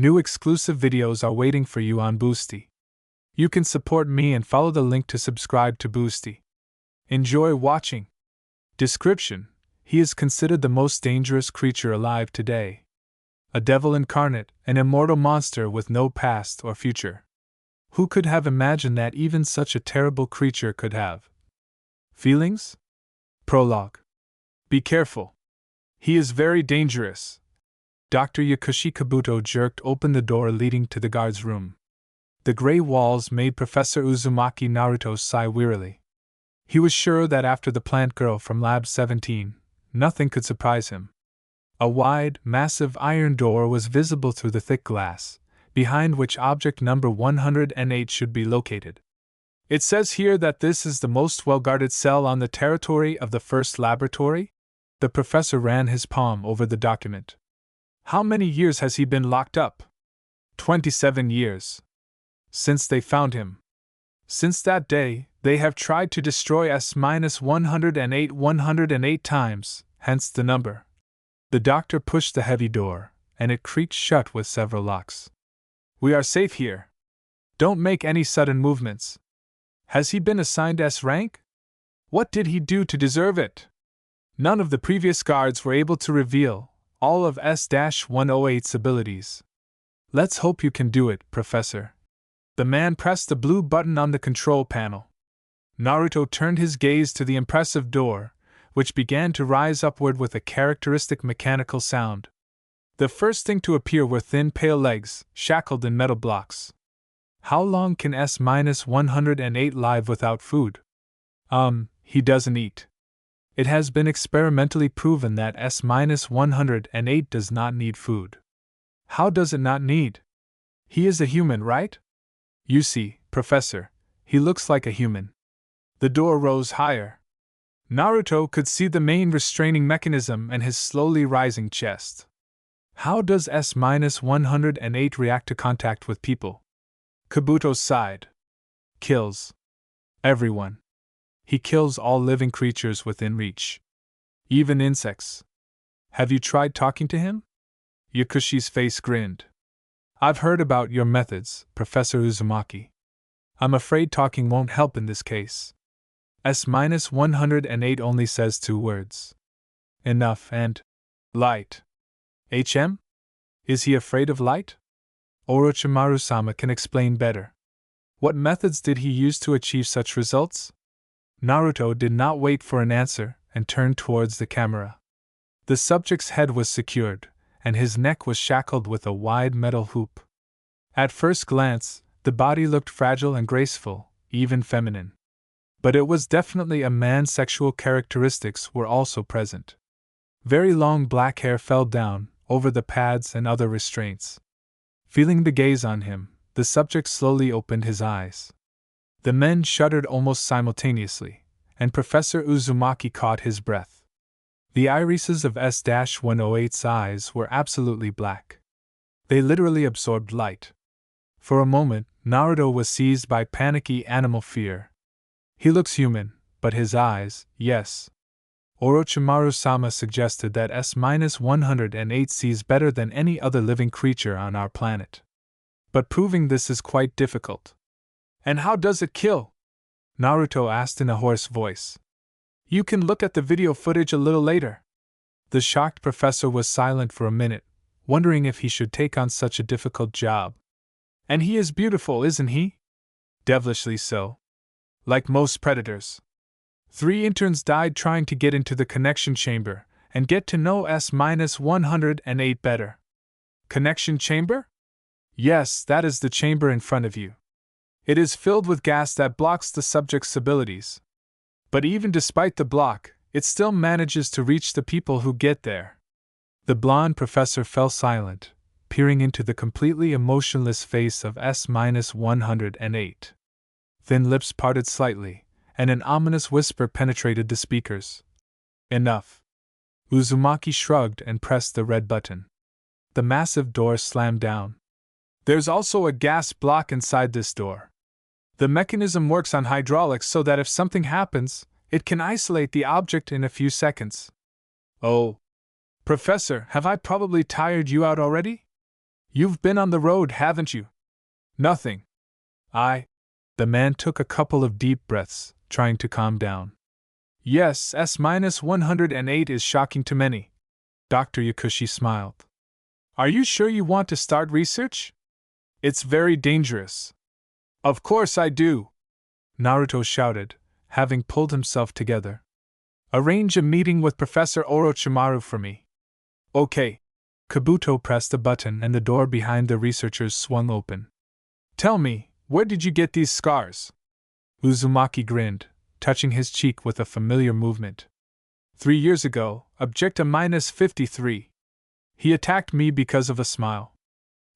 New exclusive videos are waiting for you on Boosty. You can support me and follow the link to subscribe to Boosty. Enjoy watching. Description: He is considered the most dangerous creature alive today. A devil incarnate, an immortal monster with no past or future. Who could have imagined that even such a terrible creature could have feelings? Prologue. Be careful. He is very dangerous. Dr. Yakushi Kabuto jerked open the door leading to the guard's room. The gray walls made Professor Uzumaki Naruto sigh wearily. He was sure that after the plant girl from Lab 17, nothing could surprise him. A wide, massive iron door was visible through the thick glass, behind which object number 108 should be located. It says here that this is the most well-guarded cell on the territory of the first laboratory? The professor ran his palm over the document. How many years has he been locked up? 27 years. Since they found him. Since that day, they have tried to destroy S-108 108 times, hence the number. The doctor pushed the heavy door, and it creaked shut with several locks. We are safe here. Don't make any sudden movements. Has he been assigned S rank? What did he do to deserve it? None of the previous guards were able to reveal all of S-108's abilities. Let's hope you can do it, Professor. The man pressed the blue button on the control panel. Naruto turned his gaze to the impressive door, which began to rise upward with a characteristic mechanical sound. The first thing to appear were thin pale legs, shackled in metal blocks. How long can S-108 live without food? He doesn't eat. It has been experimentally proven that S-108 does not need food. How does it not need? He is a human, right? You see, Professor, he looks like a human. The door rose higher. Naruto could see the main restraining mechanism and his slowly rising chest. How does S-108 react to contact with people? Kabuto sighed. Kills everyone. He kills all living creatures within reach. Even insects. Have you tried talking to him? Yakushi's face grinned. I've heard about your methods, Professor Uzumaki. I'm afraid talking won't help in this case. S-108 only says 2 words. Enough and light. HM? Is he afraid of light? Orochimaru-sama can explain better. What methods did he use to achieve such results? Naruto did not wait for an answer and turned towards the camera. The subject's head was secured, and his neck was shackled with a wide metal hoop. At first glance, the body looked fragile and graceful, even feminine. But it was definitely a man's sexual characteristics were also present. Very long black hair fell down over the pads and other restraints. Feeling the gaze on him, the subject slowly opened his eyes. The men shuddered almost simultaneously, and Professor Uzumaki caught his breath. The irises of S-108's eyes were absolutely black. They literally absorbed light. For a moment, Naruto was seized by panicky animal fear. He looks human, but his eyes, yes. Orochimaru-sama suggested that S-108 sees better than any other living creature on our planet. But proving this is quite difficult. And how does it kill? Naruto asked in a hoarse voice. You can look at the video footage a little later. The shocked professor was silent for a minute, wondering if he should take on such a difficult job. And he is beautiful, isn't he? Devilishly so. Like most predators. 3 interns died trying to get into the connection chamber and get to know S-108 better. Connection chamber? Yes, that is the chamber in front of you. It is filled with gas that blocks the subject's abilities. But even despite the block, it still manages to reach the people who get there. The blonde professor fell silent, peering into the completely emotionless face of S-108. Thin lips parted slightly, and an ominous whisper penetrated the speakers. Enough. Uzumaki shrugged and pressed the red button. The massive door slammed down. There's also a gas block inside this door. The mechanism works on hydraulics so that if something happens, it can isolate the object in a few seconds. Oh. Professor, have I probably tired you out already? You've been on the road, haven't you? Nothing. The man took a couple of deep breaths, trying to calm down. Yes, S-108 is shocking to many. Dr. Yakushi smiled. Are you sure you want to start research? It's very dangerous. Of course I do, Naruto shouted, having pulled himself together. Arrange a meeting with Professor Orochimaru for me. Okay. Kabuto pressed a button and the door behind the researchers swung open. Tell me, where did you get these scars? Uzumaki grinned, touching his cheek with a familiar movement. 3 years ago, Objecta-53. He attacked me because of a smile.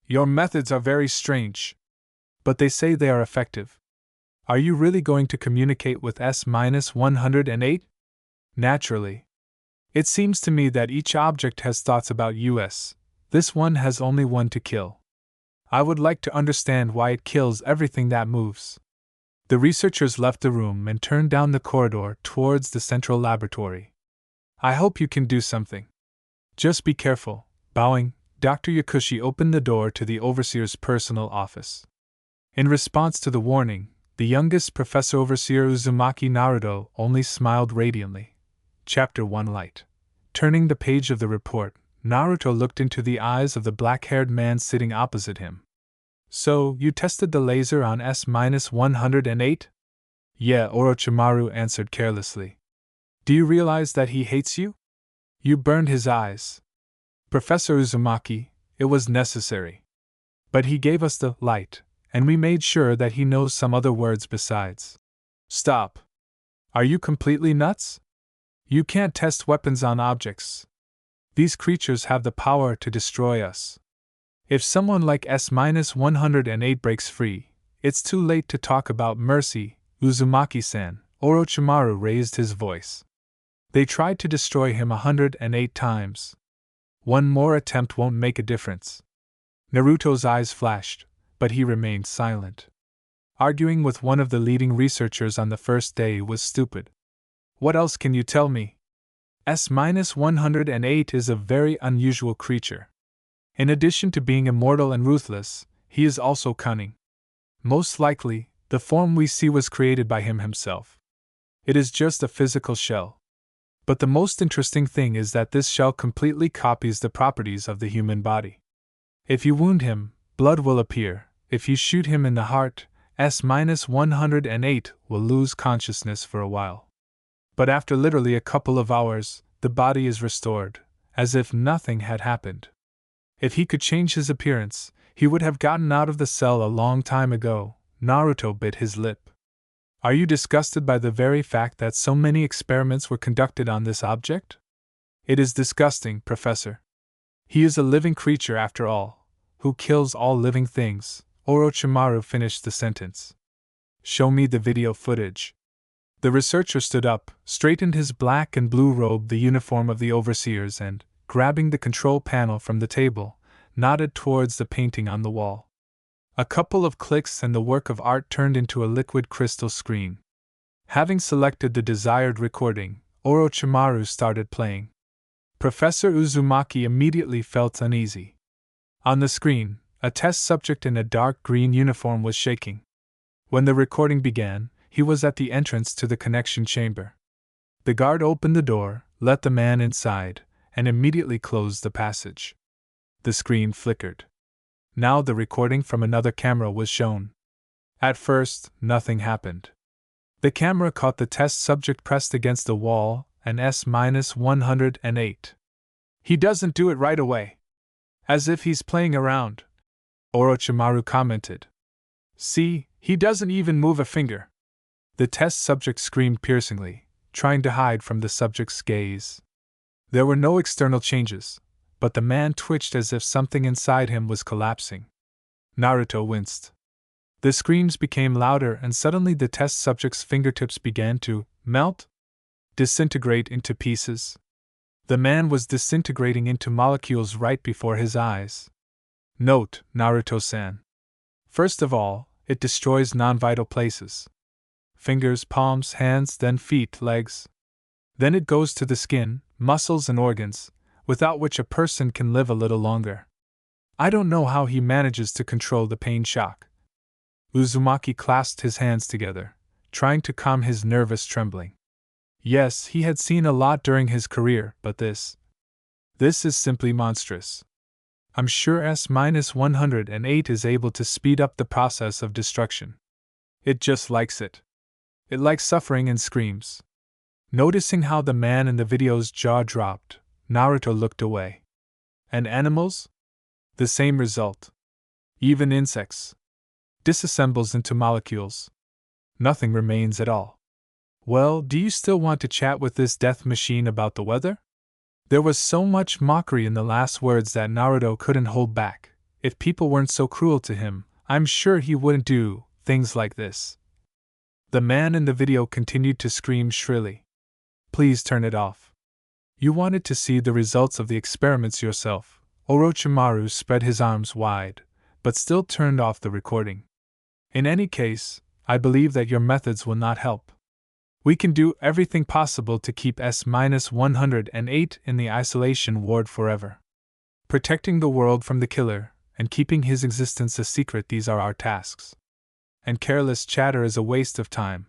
Your methods are very strange. But they say they are effective. Are you really going to communicate with S-108? Naturally. It seems to me that each object has thoughts about us. This one has only one to kill. I would like to understand why it kills everything that moves. The researchers left the room and turned down the corridor towards the central laboratory. I hope you can do something. Just be careful. Bowing, Dr. Yakushi opened the door to the overseer's personal office. In response to the warning, the youngest Professor Overseer Uzumaki Naruto only smiled radiantly. Chapter 1 Light. Turning the page of the report, Naruto looked into the eyes of the black-haired man sitting opposite him. So, you tested the laser on S-108? Yeah, Orochimaru answered carelessly. Do you realize that he hates you? You burned his eyes. Professor Uzumaki, it was necessary. But he gave us the light, and we made sure that he knows some other words besides. Stop. Are you completely nuts? You can't test weapons on objects. These creatures have the power to destroy us. If someone like S-108 breaks free, it's too late to talk about mercy, Uzumaki-san. Orochimaru raised his voice. They tried to destroy him 108 times. One more attempt won't make a difference. Naruto's eyes flashed, but he remained silent. Arguing with one of the leading researchers on the first day was stupid. What else can you tell me? S-108 is a very unusual creature. In addition to being immortal and ruthless, he is also cunning. Most likely, the form we see was created by him himself. It is just a physical shell. But the most interesting thing is that this shell completely copies the properties of the human body. If you wound him, blood will appear. If you shoot him in the heart, S-108 will lose consciousness for a while. But after literally a couple of hours, the body is restored, as if nothing had happened. If he could change his appearance, he would have gotten out of the cell a long time ago. Naruto bit his lip. Are you disgusted by the very fact that so many experiments were conducted on this object? It is disgusting, Professor. He is a living creature after all, who kills all living things. Orochimaru finished the sentence. Show me the video footage. The researcher stood up, straightened his black and blue robe, the uniform of the overseers, and, grabbing the control panel from the table, nodded towards the painting on the wall. A couple of clicks and the work of art turned into a liquid crystal screen. Having selected the desired recording, Orochimaru started playing. Professor Uzumaki immediately felt uneasy. On the screen, a test subject in a dark green uniform was shaking. When the recording began, he was at the entrance to the connection chamber. The guard opened the door, let the man inside, and immediately closed the passage. The screen flickered. Now the recording from another camera was shown. At first, nothing happened. The camera caught the test subject pressed against the wall, and S-108. He doesn't do it right away. As if he's playing around, Orochimaru commented. See, he doesn't even move a finger. The test subject screamed piercingly, trying to hide from the subject's gaze. There were no external changes, but the man twitched as if something inside him was collapsing. Naruto winced. The screams became louder and suddenly the test subject's fingertips began to melt, disintegrate into pieces. The man was disintegrating into molecules right before his eyes. Note, Naruto-san. First of all, it destroys non-vital places. Fingers, palms, hands, then feet, legs. Then it goes to the skin, muscles and organs, without which a person can live a little longer. I don't know how he manages to control the pain shock. Uzumaki clasped his hands together, trying to calm his nervous trembling. Yes, he had seen a lot during his career, but this is simply monstrous. I'm sure S-108 is able to speed up the process of destruction. It just likes it. It likes suffering and screams. Noticing how the man in the video's jaw dropped, Naruto looked away. And animals? The same result. Even insects. Disassembles into molecules. Nothing remains at all. Well, do you still want to chat with this death machine about the weather? There was so much mockery in the last words that Naruto couldn't hold back. If people weren't so cruel to him, I'm sure he wouldn't do things like this. The man in the video continued to scream shrilly. Please turn it off. You wanted to see the results of the experiments yourself. Orochimaru spread his arms wide, but still turned off the recording. In any case, I believe that your methods will not help. We can do everything possible to keep S-108 in the isolation ward forever. Protecting the world from the killer, and keeping his existence a secret, these are our tasks. And careless chatter is a waste of time.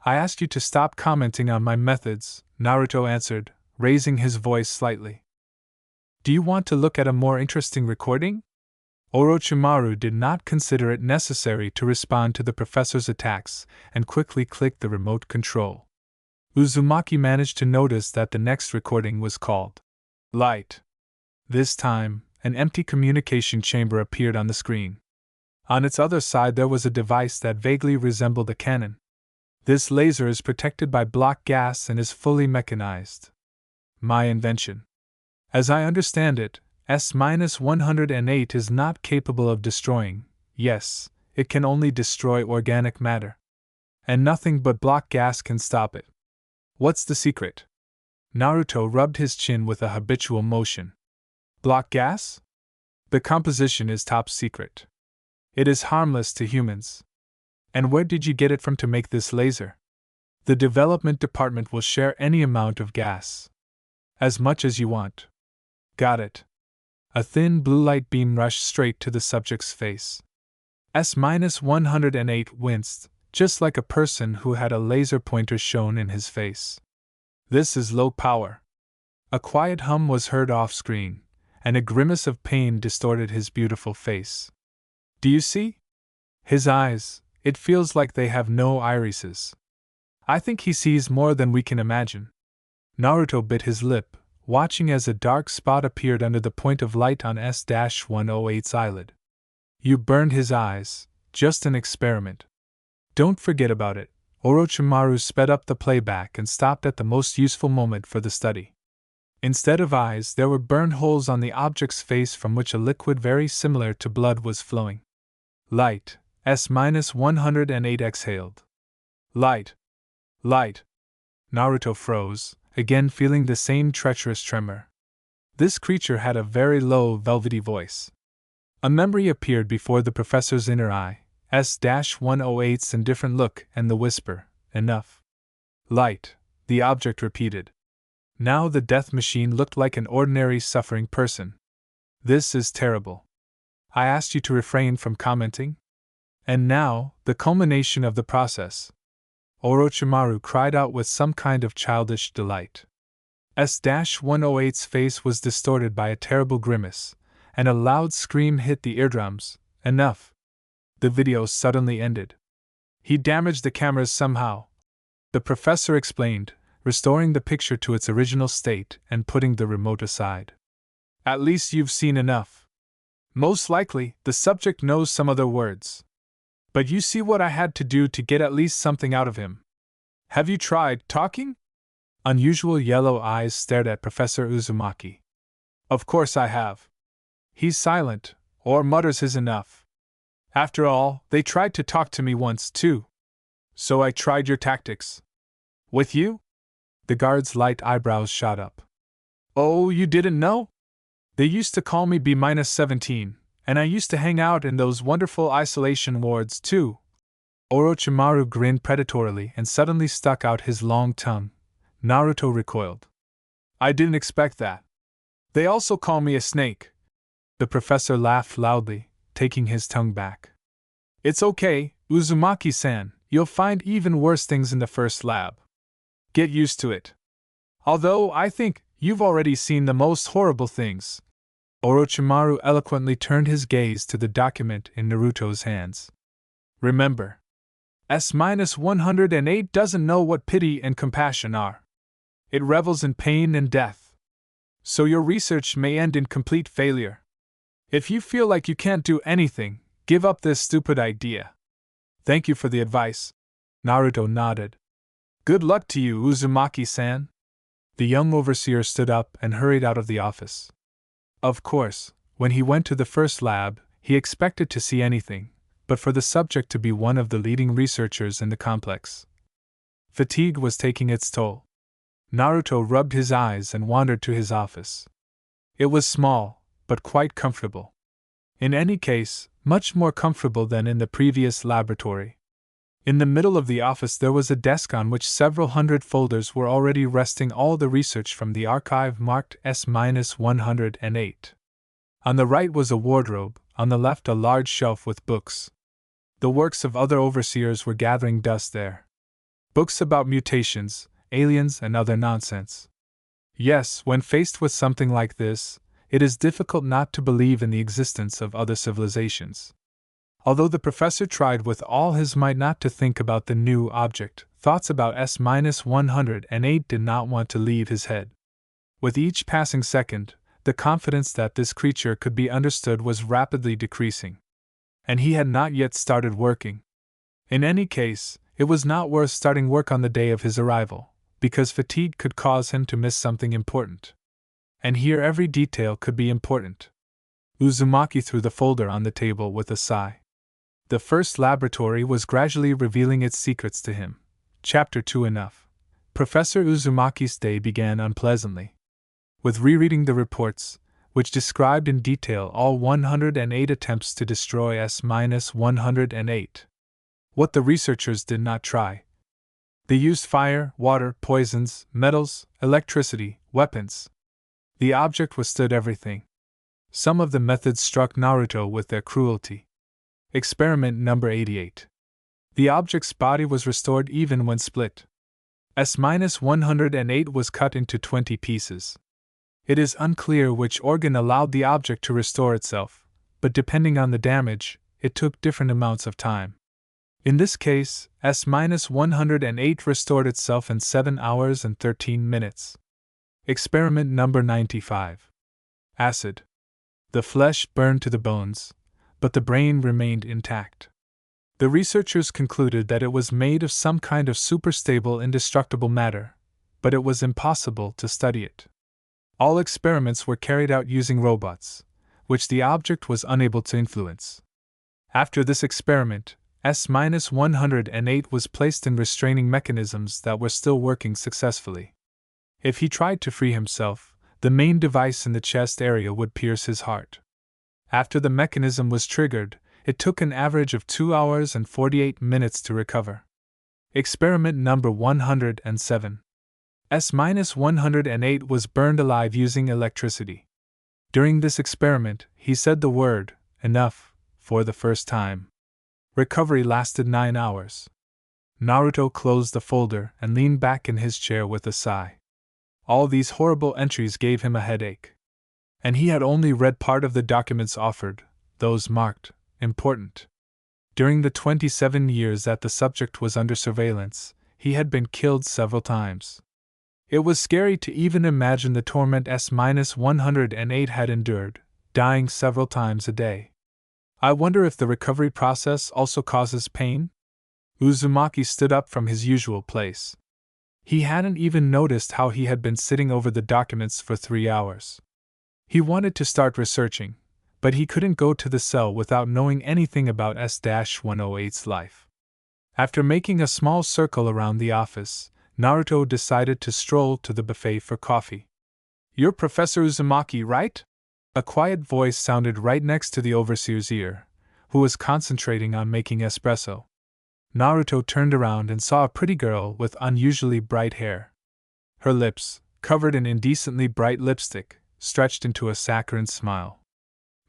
I asked you to stop commenting on my methods, Naruto answered, raising his voice slightly. Do you want to look at a more interesting recording? Orochimaru did not consider it necessary to respond to the professor's attacks and quickly clicked the remote control. Uzumaki managed to notice that the next recording was called Light. This time, an empty communication chamber appeared on the screen. On its other side there was a device that vaguely resembled a cannon. This laser is protected by block gas and is fully mechanized. My invention. As I understand it, S-108 is not capable of destroying, yes, it can only destroy organic matter. And nothing but block gas can stop it. What's the secret? Naruto rubbed his chin with a habitual motion. Block gas? The composition is top secret. It is harmless to humans. And where did you get it from to make this laser? The development department will share any amount of gas. As much as you want. Got it. A thin blue light beam rushed straight to the subject's face. S-108 winced, just like a person who had a laser pointer shown in his face. This is low power. A quiet hum was heard off-screen, and a grimace of pain distorted his beautiful face. Do you see? His eyes, it feels like they have no irises. I think he sees more than we can imagine. Naruto bit his lip, watching as a dark spot appeared under the point of light on S-108's eyelid. You burned his eyes, just an experiment. Don't forget about it. Orochimaru sped up the playback and stopped at the most useful moment for the study. Instead of eyes, there were burned holes on the object's face from which a liquid very similar to blood was flowing. Light, S-108 exhaled. Light. Light. Naruto froze, again feeling the same treacherous tremor. This creature had a very low, velvety voice. A memory appeared before the professor's inner eye, S-108's indifferent look and the whisper, enough. Light, the object repeated. Now the death machine looked like an ordinary suffering person. This is terrible. I asked you to refrain from commenting? And now, the culmination of the process. Orochimaru cried out with some kind of childish delight. S-108's face was distorted by a terrible grimace, and a loud scream hit the eardrums. Enough. The video suddenly ended. He damaged the cameras somehow. The professor explained, restoring the picture to its original state and putting the remote aside. At least you've seen enough. Most likely, the subject knows some other words. But you see what I had to do to get at least something out of him. Have you tried talking? Unusual yellow eyes stared at Professor Uzumaki. Of course I have. He's silent, or mutters his enough. After all, they tried to talk to me once, too. So I tried your tactics. With you? The guard's light eyebrows shot up. Oh, you didn't know? They used to call me B-17, and I used to hang out in those wonderful isolation wards, too. Orochimaru grinned predatorily and suddenly stuck out his long tongue. Naruto recoiled. I didn't expect that. They also call me a snake. The professor laughed loudly, taking his tongue back. It's okay, Uzumaki-san, you'll find even worse things in the first lab. Get used to it. Although I think you've already seen the most horrible things. Orochimaru eloquently turned his gaze to the document in Naruto's hands. Remember, S-108 doesn't know what pity and compassion are. It revels in pain and death. So your research may end in complete failure. If you feel like you can't do anything, give up this stupid idea. Thank you for the advice. Naruto nodded. Good luck to you, Uzumaki-san. The young overseer stood up and hurried out of the office. Of course, when he went to the first lab, he expected to see anything, but for the subject to be one of the leading researchers in the complex. Fatigue was taking its toll. Naruto rubbed his eyes and wandered to his office. It was small, but quite comfortable. In any case, much more comfortable than in the previous laboratory. In the middle of the office there was a desk on which several hundred folders were already resting, all the research from the archive marked S-108. On the right was a wardrobe, on the left a large shelf with books. The works of other overseers were gathering dust there. Books about mutations, aliens, and other nonsense. Yes, when faced with something like this, it is difficult not to believe in the existence of other civilizations. Although the professor tried with all his might not to think about the new object, thoughts about S-108 did not want to leave his head. With each passing second, the confidence that this creature could be understood was rapidly decreasing. And he had not yet started working. In any case, it was not worth starting work on the day of his arrival, because fatigue could cause him to miss something important. And here every detail could be important. Uzumaki threw the folder on the table with a sigh. The first laboratory was gradually revealing its secrets to him. Chapter 2 enough. Professor Uzumaki's day began unpleasantly. With rereading the reports, which described in detail all 108 attempts to destroy S-108. What the researchers did not try. They used fire, water, poisons, metals, electricity, weapons. The object withstood everything. Some of the methods struck Naruto with their cruelty. Experiment number 88. The object's body was restored even when split. S-108 was cut into 20 pieces. It is unclear which organ allowed the object to restore itself, but depending on the damage, it took different amounts of time. In this case, S-108 restored itself in 7 hours and 13 minutes. Experiment number 95. Acid. The flesh burned to the bones, but the brain remained intact. The researchers concluded that it was made of some kind of superstable indestructible matter, but it was impossible to study it. All experiments were carried out using robots, which the object was unable to influence. After this experiment, S-108 was placed in restraining mechanisms that were still working successfully. If he tried to free himself, the main device in the chest area would pierce his heart. After the mechanism was triggered, it took an average of 2 hours and 48 minutes to recover. Experiment number 107. S-108 was burned alive using electricity. During this experiment, he said the word, enough, for the first time. Recovery lasted 9 hours. Naruto closed the folder and leaned back in his chair with a sigh. All these horrible entries gave him a headache. And he had only read part of the documents offered, those marked important. During the 27 years that the subject was under surveillance, he had been killed several times. It was scary to even imagine the torment S-108 had endured, dying several times a day. I wonder if the recovery process also causes pain? Uzumaki stood up from his usual place. He hadn't even noticed how he had been sitting over the documents for 3 hours. He wanted to start researching, but he couldn't go to the cell without knowing anything about S-108's life. After making a small circle around the office, Naruto decided to stroll to the buffet for coffee. "You're Professor Uzumaki, right?" A quiet voice sounded right next to the overseer's ear, who was concentrating on making espresso. Naruto turned around and saw a pretty girl with unusually bright hair. Her lips, covered in indecently bright lipstick, stretched into a saccharine smile.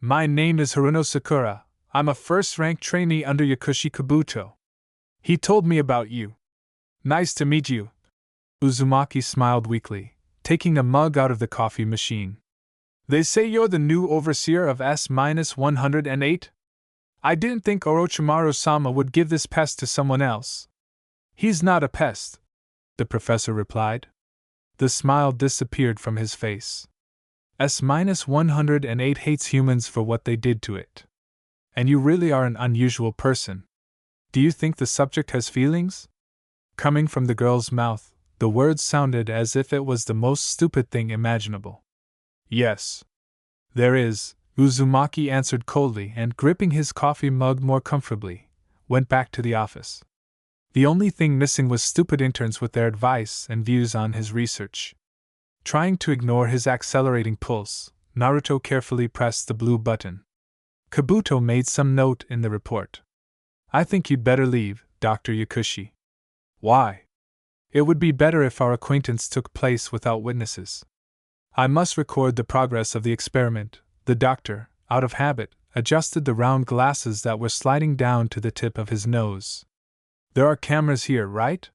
My name is Haruno Sakura. I'm a first-rank trainee under Yakushi Kabuto. He told me about you. Nice to meet you. Uzumaki smiled weakly, taking a mug out of the coffee machine. They say you're the new overseer of S-108? I didn't think Orochimaru-sama would give this pest to someone else. He's not a pest, the professor replied. The smile disappeared from his face. S-108 hates humans for what they did to it. And you really are an unusual person. Do you think the subject has feelings? Coming from the girl's mouth, the words sounded as if it was the most stupid thing imaginable. Yes. There is, Uzumaki answered coldly and, gripping his coffee mug more comfortably, went back to the office. The only thing missing was stupid interns with their advice and views on his research. Trying to ignore his accelerating pulse, Naruto carefully pressed the blue button. Kabuto made some note in the report. I think you'd better leave, Dr. Yakushi. Why? It would be better if our acquaintance took place without witnesses. I must record the progress of the experiment. The doctor, out of habit, adjusted the round glasses that were sliding down to the tip of his nose. There are cameras here, right?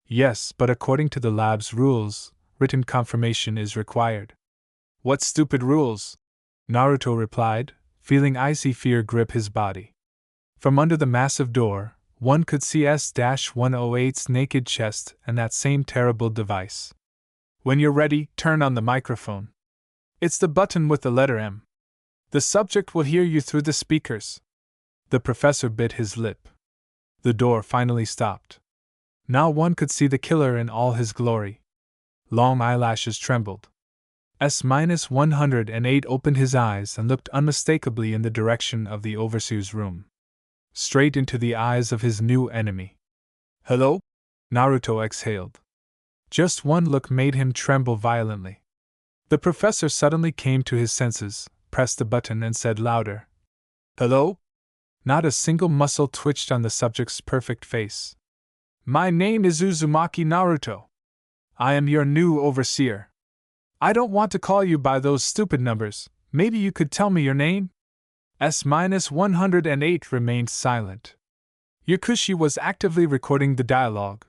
Yes, but according to the lab's rules, written confirmation is required. What stupid rules? Naruto replied, feeling icy fear grip his body. From under the massive door, one could see S-108's naked chest and that same terrible device. When you're ready, turn on the microphone. It's the button with the letter M. The subject will hear you through the speakers. The professor bit his lip. The door finally stopped. Now one could see the killer in all his glory. Long eyelashes trembled. S-108 opened his eyes and looked unmistakably in the direction of the overseer's room. Straight into the eyes of his new enemy. Hello? Naruto exhaled. Just one look made him tremble violently. The professor suddenly came to his senses, pressed the button and said louder. Hello? Not a single muscle twitched on the subject's perfect face. My name is Uzumaki Naruto. I am your new overseer. I don't want to call you by those stupid numbers. Maybe you could tell me your name? S-108 remained silent. Yakushi was actively recording the dialogue.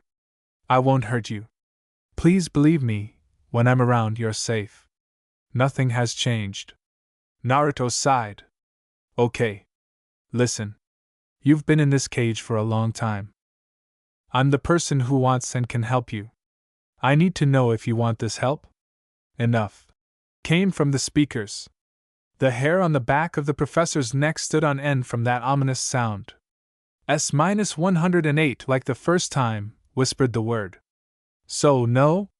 I won't hurt you. Please believe me, when I'm around you're safe. Nothing has changed. Naruto sighed. Okay. Listen. You've been in this cage for a long time. I'm the person who wants and can help you. I need to know if you want this help. Enough. Came from the speakers. The hair on the back of the professor's neck stood on end from that ominous sound. S-108, like the first time, whispered the word. So, no?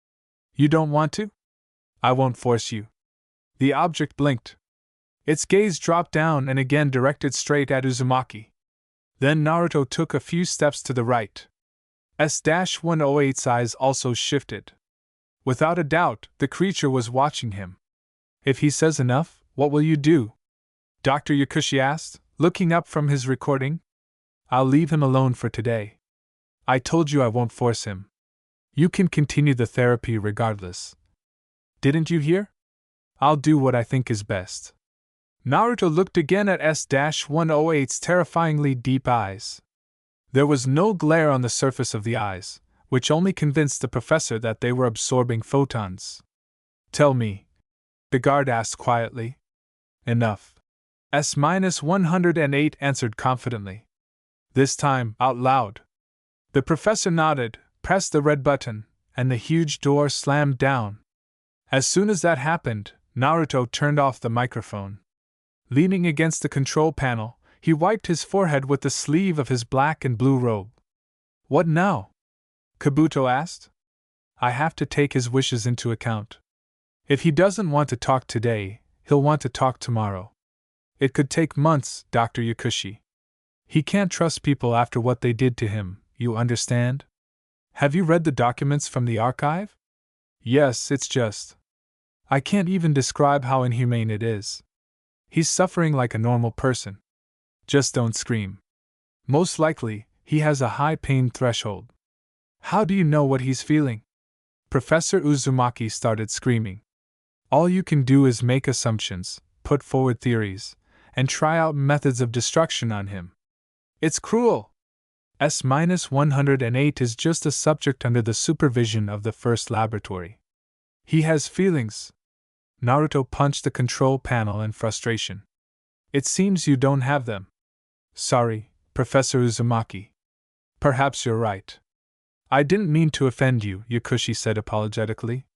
You don't want to? I won't force you. The object blinked. Its gaze dropped down and again directed straight at Uzumaki. Then Naruto took a few steps to the right. S-108's eyes also shifted. Without a doubt, the creature was watching him. If he says enough, what will you do? Dr. Yakushi asked, looking up from his recording. I'll leave him alone for today. I told you I won't force him. You can continue the therapy regardless. Didn't you hear? I'll do what I think is best. Naruto looked again at S-108's terrifyingly deep eyes. There was no glare on the surface of the eyes, which only convinced the professor that they were absorbing photons. Tell me, the guard asked quietly. Enough. S-108 answered confidently. This time, out loud. The professor nodded, pressed the red button, and the huge door slammed down. As soon as that happened, Naruto turned off the microphone. Leaning against the control panel, he wiped his forehead with the sleeve of his black and blue robe. What now? Kabuto asked. I have to take his wishes into account. If he doesn't want to talk today, he'll want to talk tomorrow. It could take months, Dr. Yakushi. He can't trust people after what they did to him, you understand? Have you read the documents from the archive? Yes, it's just. I can't even describe how inhumane it is. He's suffering like a normal person. Just don't scream. Most likely, he has a high pain threshold. How do you know what he's feeling? Professor Uzumaki started screaming. All you can do is make assumptions, put forward theories, and try out methods of destruction on him. It's cruel. S-108 is just a subject under the supervision of the first laboratory. He has feelings. Naruto punched the control panel in frustration. It seems you don't have them. Sorry, Professor Uzumaki. Perhaps you're right. I didn't mean to offend you, Yakushi said apologetically.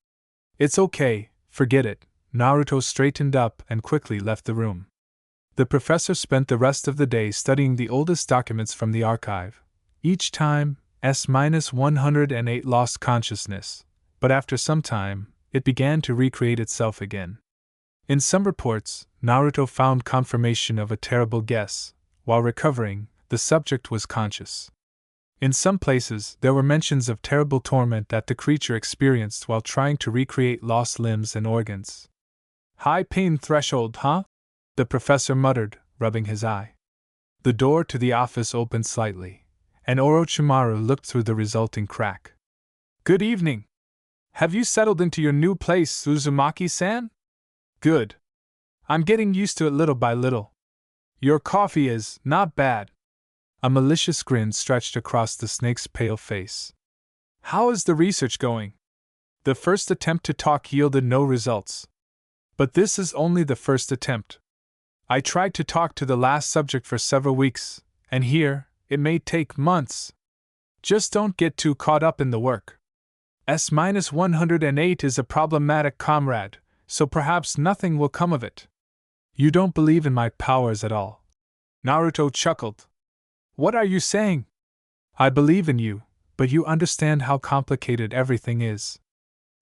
It's okay, forget it. Naruto straightened up and quickly left the room. The professor spent the rest of the day studying the oldest documents from the archive. Each time, S-108 lost consciousness, but after some time, it began to recreate itself again. In some reports, Naruto found confirmation of a terrible guess. While recovering, the subject was conscious. In some places, there were mentions of terrible torment that the creature experienced while trying to recreate lost limbs and organs. High pain threshold, huh? The professor muttered, rubbing his eye. The door to the office opened slightly, and Orochimaru looked through the resulting crack. Good evening. Have you settled into your new place, Uzumaki-san? Good. I'm getting used to it little by little. Your coffee is not bad. A malicious grin stretched across the snake's pale face. How is the research going? The first attempt to talk yielded no results. But this is only the first attempt. I tried to talk to the last subject for several weeks, and here, it may take months. Just don't get too caught up in the work. S-108 is a problematic comrade, so perhaps nothing will come of it. You don't believe in my powers at all. Naruto chuckled. What are you saying? I believe in you, but you understand how complicated everything is.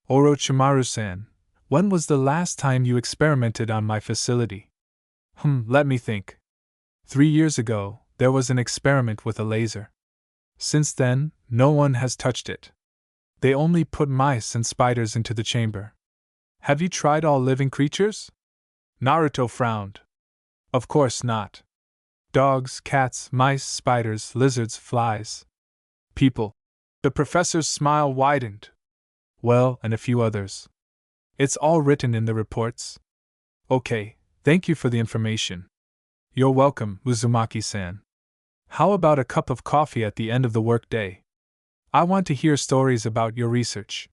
Orochimaru-san, when was the last time you experimented on my facility? Let me think. 3 years ago, there was an experiment with a laser. Since then, no one has touched it. They only put mice and spiders into the chamber. Have you tried all living creatures? Naruto frowned. Of course not. Dogs, cats, mice, spiders, lizards, flies. People. The professor's smile widened. Well, and a few others. It's all written in the reports. Okay, thank you for the information. You're welcome, Uzumaki-san. How about a cup of coffee at the end of the workday? I want to hear stories about your research.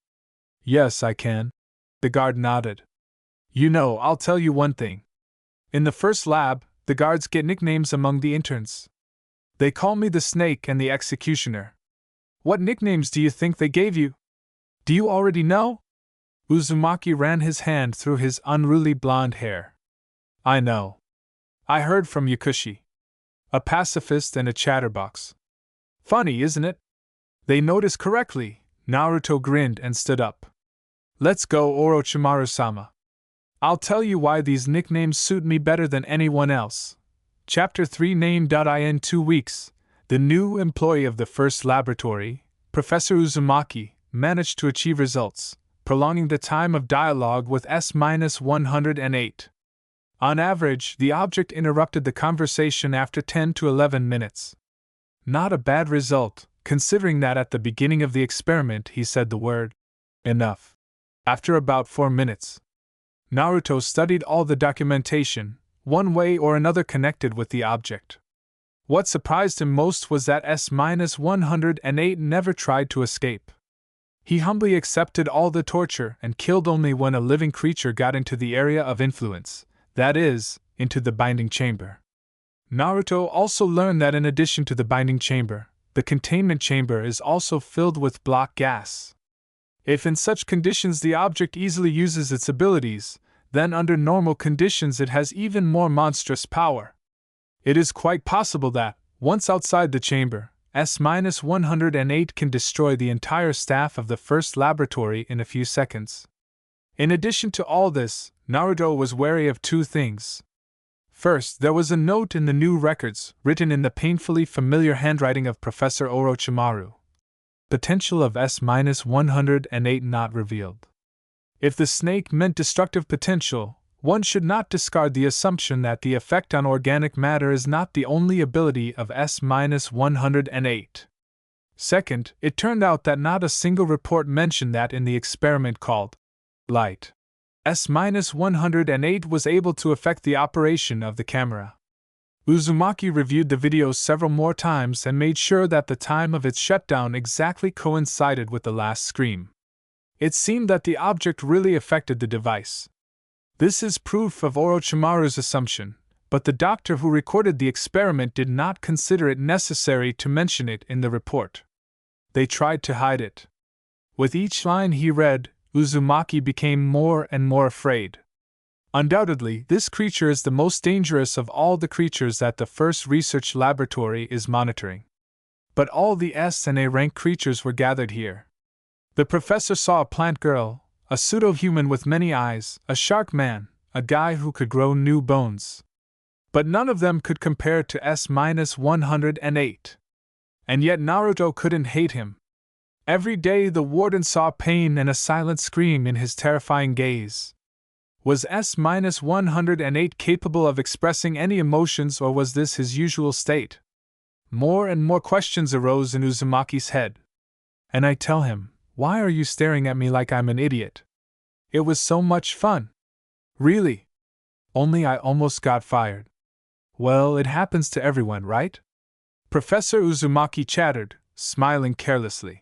Yes, I can. The guard nodded. You know, I'll tell you one thing. In the first lab, the guards get nicknames among the interns. They call me the Snake and the Executioner. What nicknames do you think they gave you? Do you already know? Uzumaki ran his hand through his unruly blonde hair. I know. I heard from Yakushi. A pacifist and a chatterbox. Funny, isn't it? They noticed correctly. Naruto grinned and stood up. Let's go, Orochimaru-sama. I'll tell you why these nicknames suit me better than anyone else. Chapter 3 In 2 weeks, the new employee of the first laboratory, Professor Uzumaki, managed to achieve results, prolonging the time of dialogue with S-108. On average, the object interrupted the conversation after 10 to 11 minutes. Not a bad result, considering that at the beginning of the experiment he said the word, enough. After about 4 minutes, Naruto studied all the documentation, one way or another connected with the object. What surprised him most was that S-108 never tried to escape. He humbly accepted all the torture and killed only when a living creature got into the area of influence, that is, into the binding chamber. Naruto also learned that in addition to the binding chamber, the containment chamber is also filled with block gas. If in such conditions the object easily uses its abilities, then under normal conditions it has even more monstrous power. It is quite possible that, once outside the chamber, S-108 can destroy the entire staff of the first laboratory in a few seconds. In addition to all this, Naruto was wary of 2 things. First, there was a note in the new records, written in the painfully familiar handwriting of Professor Orochimaru. Potential of S-108 not revealed. If the snake meant destructive potential, one should not discard the assumption that the effect on organic matter is not the only ability of S-108. Second, it turned out that not a single report mentioned that in the experiment called light. S-108 was able to affect the operation of the camera. Uzumaki reviewed the video several more times and made sure that the time of its shutdown exactly coincided with the last scream. It seemed that the object really affected the device. This is proof of Orochimaru's assumption, but the doctor who recorded the experiment did not consider it necessary to mention it in the report. They tried to hide it. With each line he read, Uzumaki became more and more afraid. Undoubtedly, this creature is the most dangerous of all the creatures that the first research laboratory is monitoring. But all the S and A rank creatures were gathered here. The professor saw a plant girl, a pseudo-human with many eyes, a shark man, a guy who could grow new bones. But none of them could compare to S-108. And yet Naruto couldn't hate him. Every day the warden saw pain and a silent scream in his terrifying gaze. Was S-108 capable of expressing any emotions, or was this his usual state? More and more questions arose in Uzumaki's head. And I tell him, why are you staring at me like I'm an idiot? It was so much fun. Really? Only I almost got fired. Well, it happens to everyone, right? Professor Uzumaki chattered, smiling carelessly.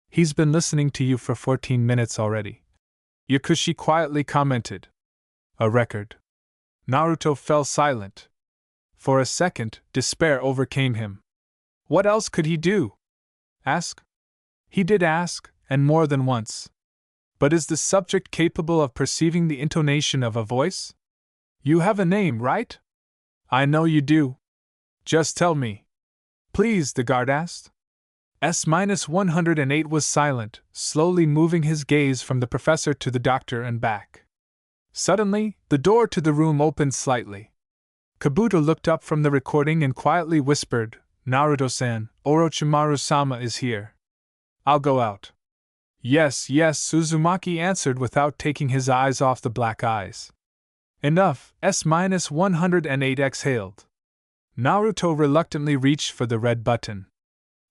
He's been listening to you for 14 minutes already. Yakushi quietly commented. A record. Naruto fell silent. For a second, despair overcame him. What else could he do? Ask? He did ask, and more than once. But is the subject capable of perceiving the intonation of a voice? You have a name, right? I know you do. Just tell me. Please, the guard asked. S-108 was silent, slowly moving his gaze from the professor to the doctor and back. Suddenly, the door to the room opened slightly. Kabuto looked up from the recording and quietly whispered, Naruto-san, Orochimaru-sama is here. I'll go out. Yes, Uzumaki answered without taking his eyes off the black eyes. Enough, S-108 exhaled. Naruto reluctantly reached for the red button.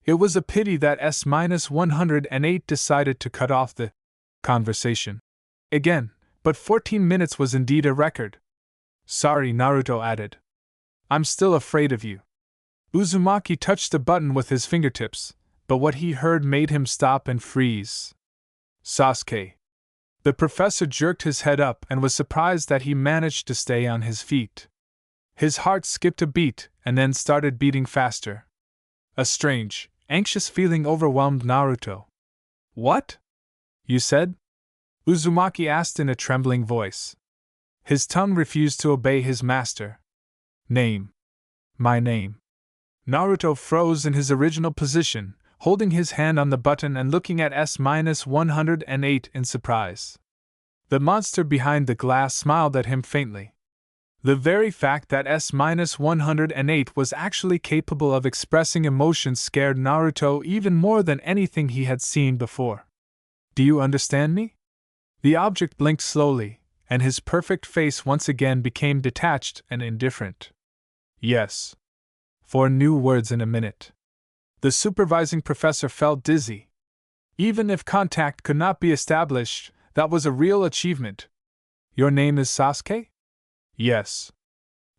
It was a pity that S-108 decided to cut off the conversation again, but 14 minutes was indeed a record. Sorry, Naruto added. I'm still afraid of you. Uzumaki touched the button with his fingertips, but what he heard made him stop and freeze. Sasuke. The professor jerked his head up and was surprised that he managed to stay on his feet. His heart skipped a beat and then started beating faster. A strange, anxious feeling overwhelmed Naruto. What? You said? Uzumaki asked in a trembling voice. His tongue refused to obey his master. Name. My name. Naruto froze in his original position, holding his hand on the button and looking at S-108 in surprise. The monster behind the glass smiled at him faintly. The very fact that S-108 was actually capable of expressing emotions scared Naruto even more than anything he had seen before. Do you understand me? The object blinked slowly, and his perfect face once again became detached and indifferent. Yes. 4 new words in a minute. The supervising professor felt dizzy. Even if contact could not be established, that was a real achievement. Your name is Sasuke? Yes.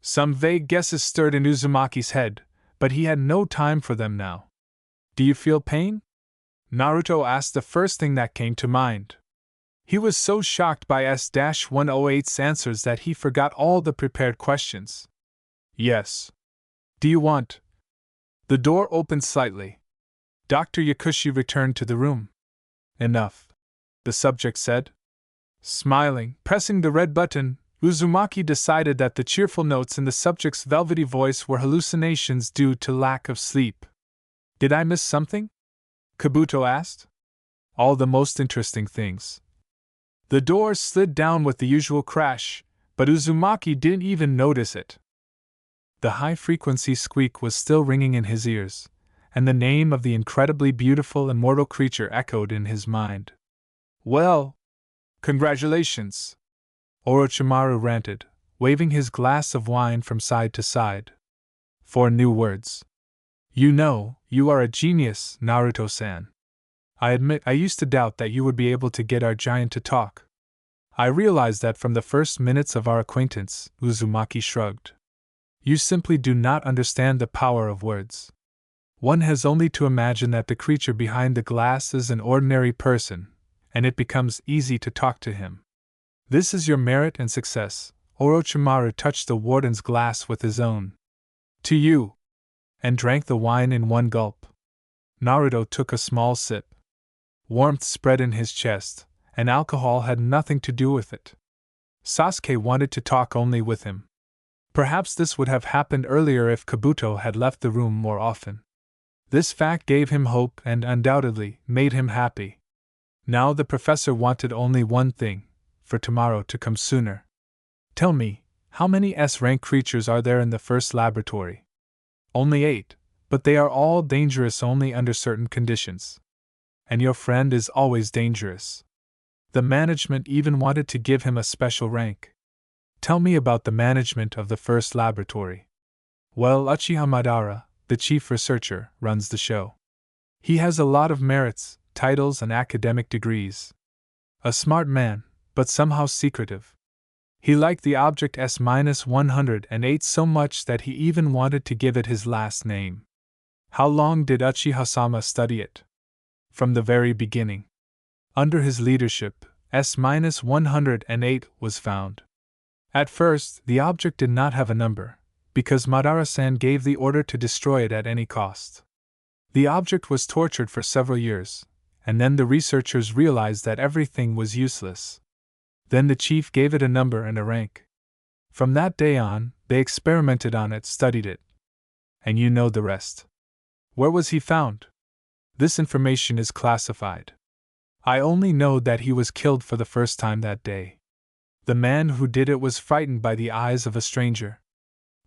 Some vague guesses stirred in Uzumaki's head, but he had no time for them now. Do you feel pain? Naruto asked the first thing that came to mind. He was so shocked by S-108's answers that he forgot all the prepared questions. Yes. Do you want? The door opened slightly. Dr. Yakushi returned to the room. Enough, the subject said. Smiling, pressing the red button, Uzumaki decided that the cheerful notes in the subject's velvety voice were hallucinations due to lack of sleep. Did I miss something? Kabuto asked. All the most interesting things. The door slid down with the usual crash, but Uzumaki didn't even notice it. The high-frequency squeak was still ringing in his ears, and the name of the incredibly beautiful immortal creature echoed in his mind. Well, congratulations! Orochimaru ranted, waving his glass of wine from side to side. 4 new words. You know, you are a genius, Naruto-san. I admit I used to doubt that you would be able to get our giant to talk. I realized that from the first minutes of our acquaintance, Uzumaki shrugged. You simply do not understand the power of words. One has only to imagine that the creature behind the glass is an ordinary person, and it becomes easy to talk to him. This is your merit and success. Orochimaru touched the warden's glass with his own. To you! And drank the wine in one gulp. Naruto took a small sip. Warmth spread in his chest, and alcohol had nothing to do with it. Sasuke wanted to talk only with him. Perhaps this would have happened earlier if Kabuto had left the room more often. This fact gave him hope and undoubtedly made him happy. Now the professor wanted only one thing, for tomorrow to come sooner. Tell me, how many S-rank creatures are there in the first laboratory? Only 8, but they are all dangerous only under certain conditions. And your friend is always dangerous. The management even wanted to give him a special rank. Tell me about the management of the first laboratory. Well, Uchiha Madara, the chief researcher, runs the show. He has a lot of merits, titles, and academic degrees. A smart man, but somehow secretive. He liked the object S-108 so much that he even wanted to give it his last name. How long did Uchiha-sama study it? From the very beginning. Under his leadership, S-108 was found. At first, the object did not have a number, because Madara-san gave the order to destroy it at any cost. The object was tortured for several years, and then the researchers realized that everything was useless. Then the chief gave it a number and a rank. From that day on, they experimented on it, studied it. And you know the rest. Where was he found? This information is classified. I only know that he was killed for the first time that day. The man who did it was frightened by the eyes of a stranger.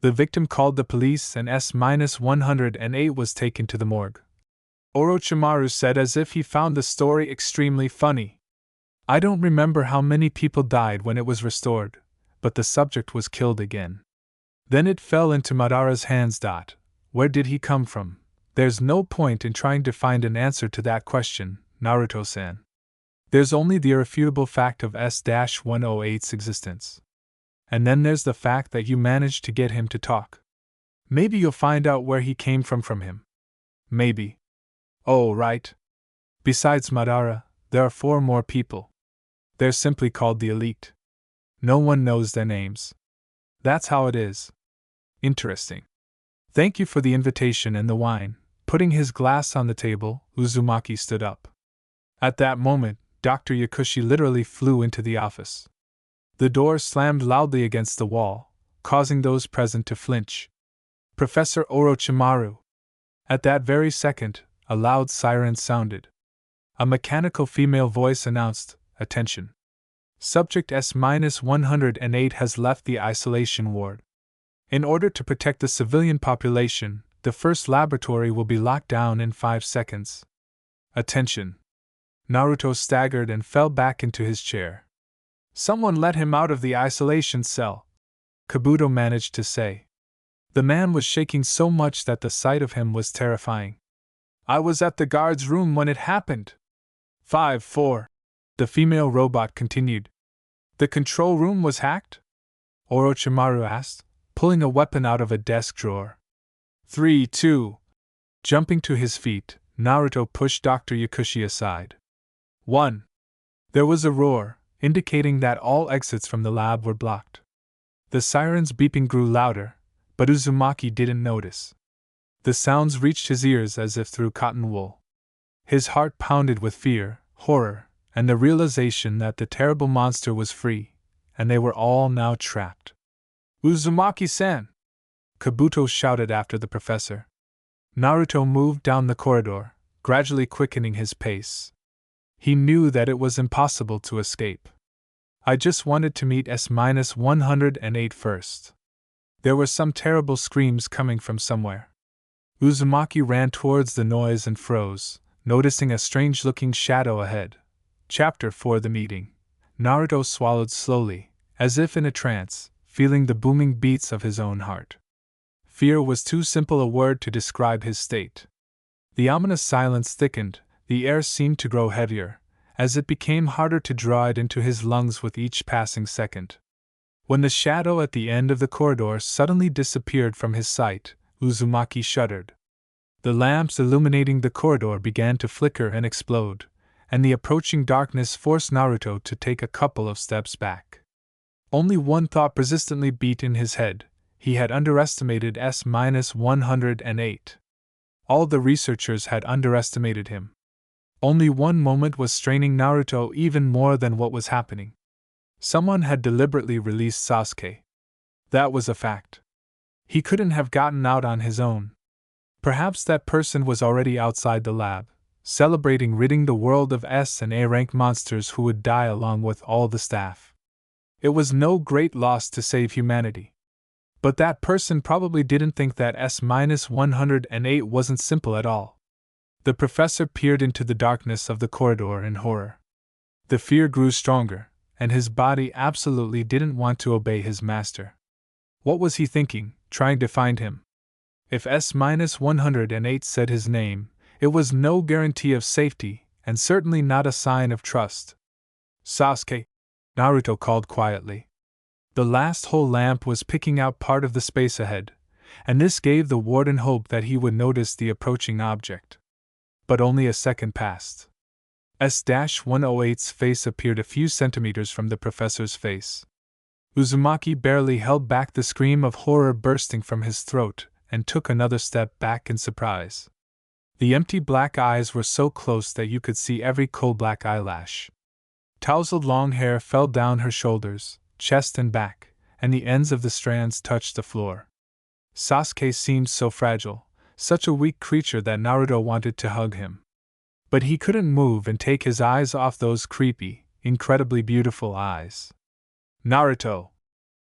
The victim called the police and S-108 was taken to the morgue. Orochimaru said as if he found the story extremely funny. I don't remember how many people died when it was restored, but the subject was killed again. Then it fell into Madara's hands. Where did he come from? There's no point in trying to find an answer to that question, Naruto-san. There's only the irrefutable fact of S-108's existence. And then there's the fact that you managed to get him to talk. Maybe you'll find out where he came from him. Maybe. Oh, right. Besides Madara, there are 4 more people. They're simply called the elite. No one knows their names. That's how it is. Interesting. Thank you for the invitation and the wine. Putting his glass on the table, Uzumaki stood up. At that moment, Dr. Yakushi literally flew into the office. The door slammed loudly against the wall, causing those present to flinch. Professor Orochimaru. At that very second, a loud siren sounded. A mechanical female voice announced, "Attention. Subject S-108 has left the isolation ward. In order to protect the civilian population, the first laboratory will be locked down in 5 seconds. Attention." Naruto staggered and fell back into his chair. Someone let him out of the isolation cell, Kabuto managed to say. The man was shaking so much that the sight of him was terrifying. I was at the guard's room when it happened. 5-4. The female robot continued. The control room was hacked? Orochimaru asked, pulling a weapon out of a desk drawer. 3-2. Jumping to his feet, Naruto pushed Dr. Yakushi aside. 1. There was a roar, indicating that all exits from the lab were blocked. The siren's beeping grew louder, but Uzumaki didn't notice. The sounds reached his ears as if through cotton wool. His heart pounded with fear, horror, and the realization that the terrible monster was free, and they were all now trapped. Uzumaki-san! Kabuto shouted after the professor. Naruto moved down the corridor, gradually quickening his pace. He knew that it was impossible to escape. I just wanted to meet S-108 first. There were some terrible screams coming from somewhere. Uzumaki ran towards the noise and froze, noticing a strange-looking shadow ahead. Chapter 4. The meeting. Naruto swallowed slowly, as if in a trance, feeling the booming beats of his own heart. Fear was too simple a word to describe his state. The ominous silence thickened, the air seemed to grow heavier, as it became harder to draw it into his lungs with each passing second. When the shadow at the end of the corridor suddenly disappeared from his sight, Uzumaki shuddered. The lamps illuminating the corridor began to flicker and explode, and the approaching darkness forced Naruto to take a couple of steps back. Only one thought persistently beat in his head: he had underestimated S-108. All the researchers had underestimated him. Only one moment was straining Naruto even more than what was happening. Someone had deliberately released Sasuke. That was a fact. He couldn't have gotten out on his own. Perhaps that person was already outside the lab, celebrating ridding the world of S and A rank monsters who would die along with all the staff. It was no great loss to save humanity. But that person probably didn't think that S-108 wasn't simple at all. The professor peered into the darkness of the corridor in horror. The fear grew stronger, and his body absolutely didn't want to obey his master. What was he thinking, trying to find him? If S-108 said his name, it was no guarantee of safety, and certainly not a sign of trust. "Sasuke," Naruto called quietly. The last whole lamp was picking out part of the space ahead, and this gave the warden hope that he would notice the approaching object. But only a second passed. S-108's face appeared a few centimeters from the professor's face. Uzumaki barely held back the scream of horror bursting from his throat, and took another step back in surprise. The empty black eyes were so close that you could see every coal-black eyelash. Tousled long hair fell down her shoulders, chest and back, and the ends of the strands touched the floor. Sasuke seemed so fragile, such a weak creature that Naruto wanted to hug him. But he couldn't move and take his eyes off those creepy, incredibly beautiful eyes. "Naruto,"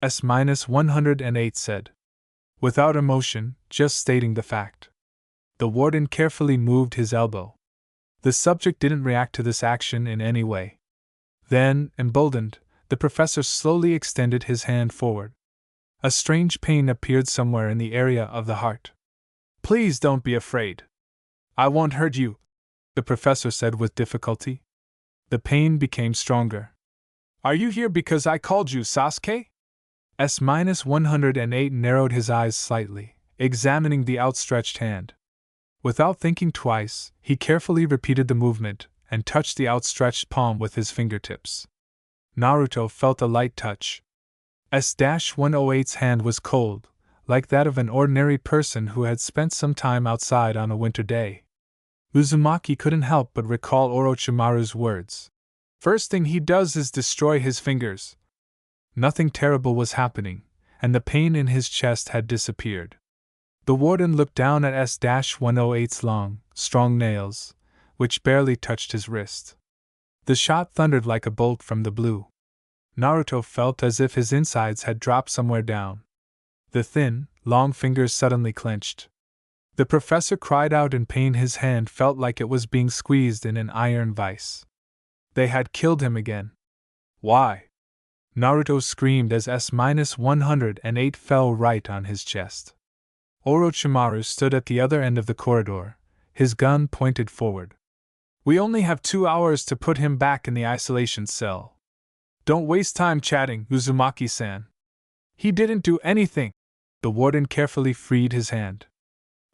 S-108 said. Without emotion, just stating the fact. The warden carefully moved his elbow. The subject didn't react to this action in any way. Then, emboldened, the professor slowly extended his hand forward. A strange pain appeared somewhere in the area of the heart. "Please don't be afraid. I won't hurt you," the professor said with difficulty. The pain became stronger. "Are you here because I called you, Sasuke?" S-108 narrowed his eyes slightly, examining the outstretched hand. Without thinking twice, he carefully repeated the movement and touched the outstretched palm with his fingertips. Naruto felt a light touch. S-108's hand was cold, like that of an ordinary person who had spent some time outside on a winter day. Uzumaki couldn't help but recall Orochimaru's words. "First thing he does is destroy his fingers." Nothing terrible was happening, and the pain in his chest had disappeared. The warden looked down at S-108's long, strong nails, which barely touched his wrist. The shot thundered like a bolt from the blue. Naruto felt as if his insides had dropped somewhere down. The thin, long fingers suddenly clenched. The professor cried out in pain. His hand felt like it was being squeezed in an iron vise. They had killed him again. "Why?" Naruto screamed as S-108 fell right on his chest. Orochimaru stood at the other end of the corridor, his gun pointed forward. "We only have 2 hours to put him back in the isolation cell. Don't waste time chatting, Uzumaki-san. He didn't do anything." The warden carefully freed his hand.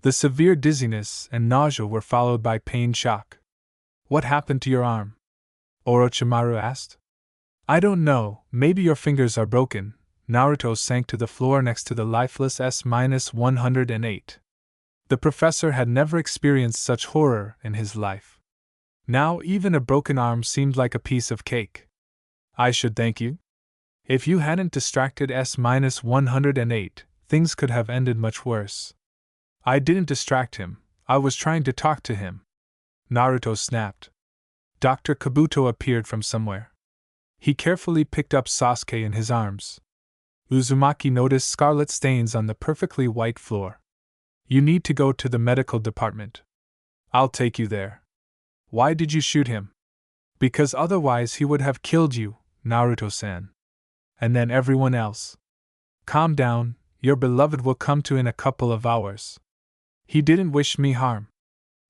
The severe dizziness and nausea were followed by pain shock. "What happened to your arm?" Orochimaru asked. "I don't know, maybe your fingers are broken." Naruto sank to the floor next to the lifeless S-108. The professor had never experienced such horror in his life. Now even a broken arm seemed like a piece of cake. "I should thank you? If you hadn't distracted S-108, things could have ended much worse." "I didn't distract him, I was trying to talk to him," Naruto snapped. Dr. Kabuto appeared from somewhere. He carefully picked up Sasuke in his arms. Uzumaki noticed scarlet stains on the perfectly white floor. "You need to go to the medical department. I'll take you there." "Why did you shoot him?" "Because otherwise he would have killed you, Naruto-san. And then everyone else." "Calm down, your beloved will come to in a couple of hours." "He didn't wish me harm.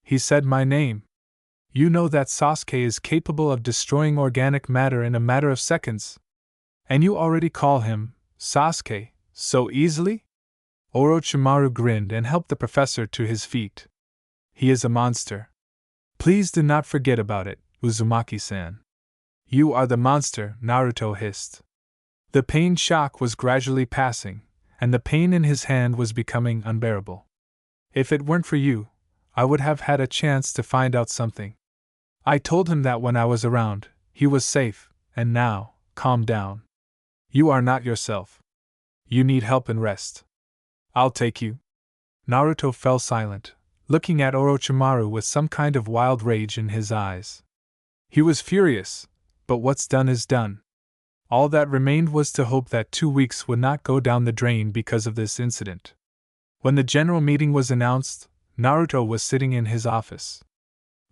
He said my name." You know that Sasuke is capable of destroying organic matter in a matter of seconds. And you already call him Sasuke so easily? Orochimaru grinned and helped the professor to his feet. He is a monster. Please do not forget about it, Uzumaki-san. You are the monster, Naruto hissed. The pain shock was gradually passing, and the pain in his hand was becoming unbearable. If it weren't for you, I would have had a chance to find out something. I told him that when I was around, he was safe, and now, calm down. You are not yourself. You need help and rest. I'll take you. Naruto fell silent, looking at Orochimaru with some kind of wild rage in his eyes. He was furious, but what's done is done. All that remained was to hope that 2 weeks would not go down the drain because of this incident. When the general meeting was announced, Naruto was sitting in his office.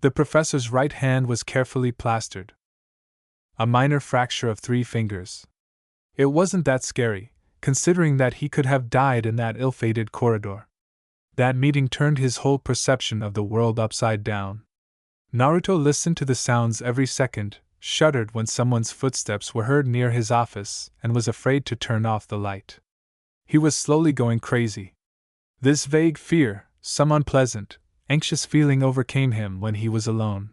The professor's right hand was carefully plastered. A minor fracture of 3 fingers. It wasn't that scary, considering that he could have died in that ill-fated corridor. That meeting turned his whole perception of the world upside down. Naruto listened to the sounds every second, shuddered when someone's footsteps were heard near his office, and was afraid to turn off the light. He was slowly going crazy. This vague fear, some unpleasant, anxious feeling overcame him when he was alone.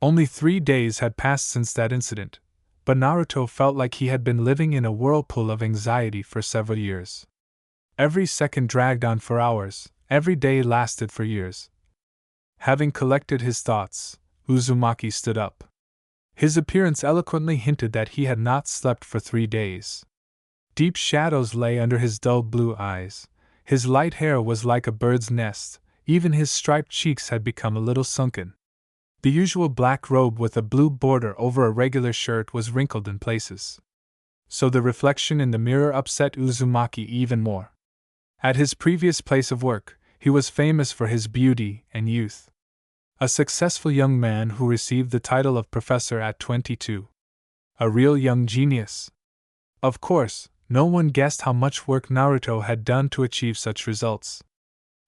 Only 3 days had passed since that incident, but Naruto felt like he had been living in a whirlpool of anxiety for several years. Every second dragged on for hours, every day lasted for years. Having collected his thoughts, Uzumaki stood up. His appearance eloquently hinted that he had not slept for 3 days. Deep shadows lay under his dull blue eyes, his light hair was like a bird's nest, even his striped cheeks had become a little sunken. The usual black robe with a blue border over a regular shirt was wrinkled in places. So the reflection in the mirror upset Uzumaki even more. At his previous place of work, he was famous for his beauty and youth. A successful young man who received the title of professor at 22. A real young genius. Of course, no one guessed how much work Naruto had done to achieve such results.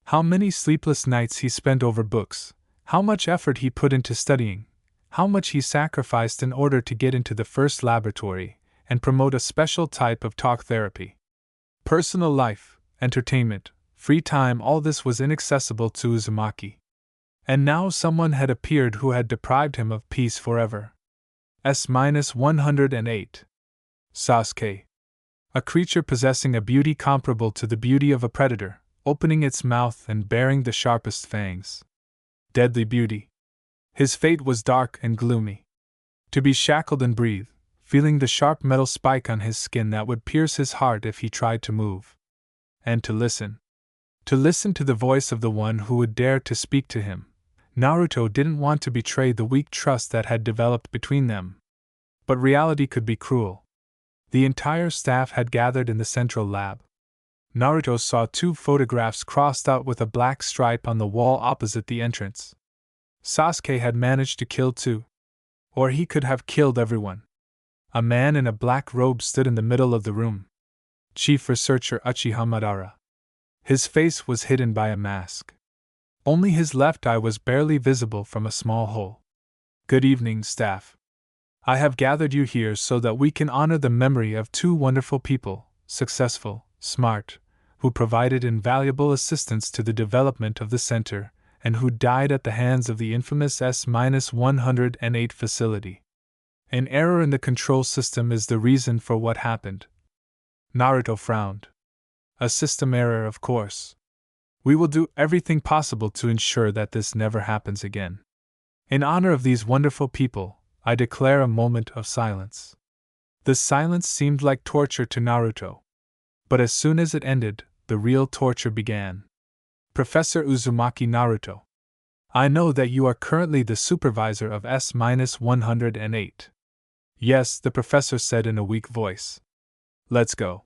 How many sleepless nights he spent over books, how much effort he put into studying, how much he sacrificed in order to get into the first laboratory and promote a special type of talk therapy. Personal life, entertainment, free time, all this was inaccessible to Uzumaki. And now someone had appeared who had deprived him of peace forever. S-108. Sasuke. A creature possessing a beauty comparable to the beauty of a predator, opening its mouth and baring the sharpest fangs. Deadly beauty. His fate was dark and gloomy. To be shackled and breathe, feeling the sharp metal spike on his skin that would pierce his heart if he tried to move. And to listen. To listen to the voice of the one who would dare to speak to him. Naruto didn't want to betray the weak trust that had developed between them. But reality could be cruel. The entire staff had gathered in the central lab. Naruto saw 2 photographs crossed out with a black stripe on the wall opposite the entrance. Sasuke had managed to kill 2. Or he could have killed everyone. A man in a black robe stood in the middle of the room. Chief Researcher Uchiha Madara. His face was hidden by a mask. Only his left eye was barely visible from a small hole. Good evening, staff. I have gathered you here so that we can honor the memory of 2 wonderful people, successful, smart, who provided invaluable assistance to the development of the center, and who died at the hands of the infamous S-108 facility. An error in the control system is the reason for what happened. Naruto frowned. A system error, of course. We will do everything possible to ensure that this never happens again. In honor of these wonderful people, I declare a moment of silence. The silence seemed like torture to Naruto. But as soon as it ended, the real torture began. Professor Uzumaki Naruto. I know that you are currently the supervisor of S-108. Yes, the professor said in a weak voice. Let's go.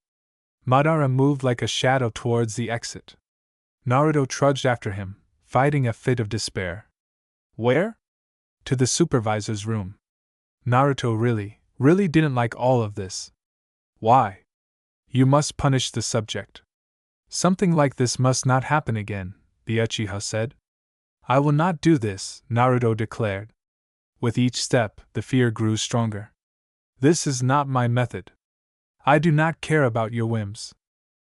Madara moved like a shadow towards the exit. Naruto trudged after him, fighting a fit of despair. Where? To the supervisor's room. Naruto really didn't like all of this. Why? You must punish the subject. Something like this must not happen again, the Uchiha said. I will not do this, Naruto declared, With each step, the fear grew stronger. This is not my method. I do not care about your whims.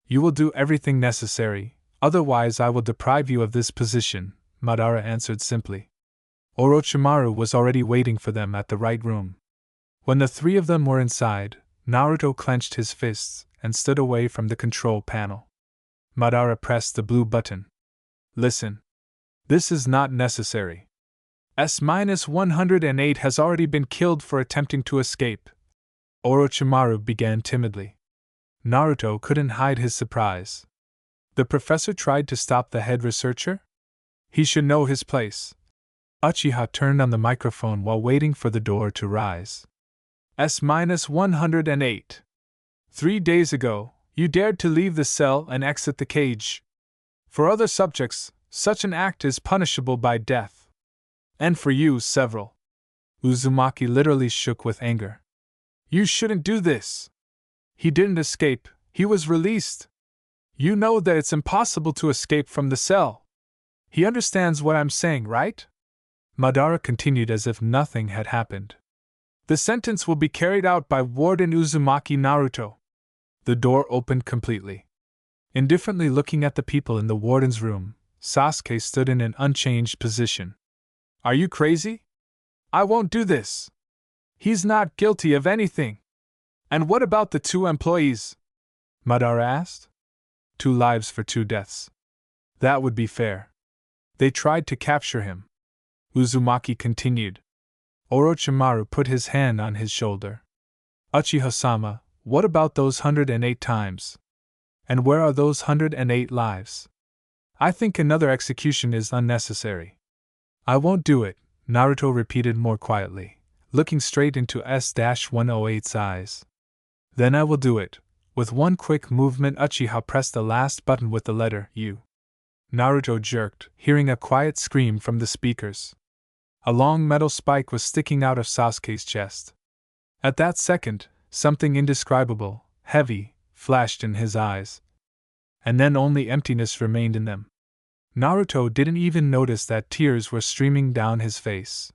You will do everything necessary, otherwise I will deprive you of this position, Madara answered simply. Orochimaru was already waiting for them at the right room. When the three of them were inside, Naruto clenched his fists and stood away from the control panel. Madara pressed the blue button. Listen. This is not necessary. S-108 has already been killed for attempting to escape. Orochimaru began timidly. Naruto couldn't hide his surprise. The professor tried to stop the head researcher? He should know his place. Uchiha turned on the microphone while waiting for the door to rise. S-108. 3 days ago, you dared to leave the cell and exit the cage. For other subjects, such an act is punishable by death. And for you, several. Uzumaki literally shook with anger. You shouldn't do this. He didn't escape, he was released. You know that it's impossible to escape from the cell. He understands what I'm saying, right? Madara continued as if nothing had happened. The sentence will be carried out by Warden Uzumaki Naruto. The door opened completely. Indifferently looking at the people in the warden's room, Sasuke stood in an unchanged position. Are you crazy? I won't do this. He's not guilty of anything. And what about the 2 employees? Madara asked. 2 lives for 2 deaths. That would be fair. They tried to capture him. Uzumaki continued. Orochimaru put his hand on his shoulder. Uchiha-sama, what about those 108 times? And where are those 108 lives? I think another execution is unnecessary. I won't do it, Naruto repeated more quietly, looking straight into S-108's eyes. Then I will do it. With one quick movement, Uchiha pressed the last button with the letter U. Naruto jerked, hearing a quiet scream from the speakers. A long metal spike was sticking out of Sasuke's chest. At that second, something indescribable, heavy, flashed in his eyes. And then only emptiness remained in them. Naruto didn't even notice that tears were streaming down his face.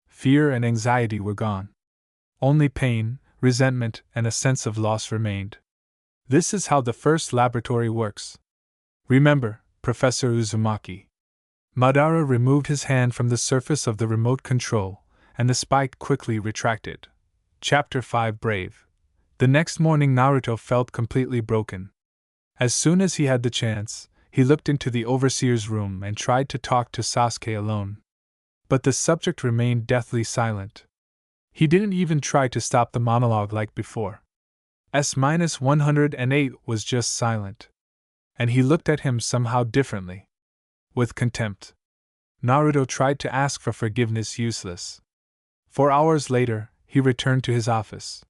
Fear and anxiety were gone. Only pain, resentment, and a sense of loss remained. This is how the first laboratory works. Remember, Professor Uzumaki. Madara removed his hand from the surface of the remote control, and the spike quickly retracted. Chapter 5 Brave. The next morning Naruto felt completely broken. As soon as he had the chance, he looked into the overseer's room and tried to talk to Sasuke alone. But the subject remained deathly silent. He didn't even try to stop the monologue like before. S-108 was just silent. And he looked at him somehow differently. With contempt. Naruto tried to ask for forgiveness, useless. 4 hours later, he returned to his office.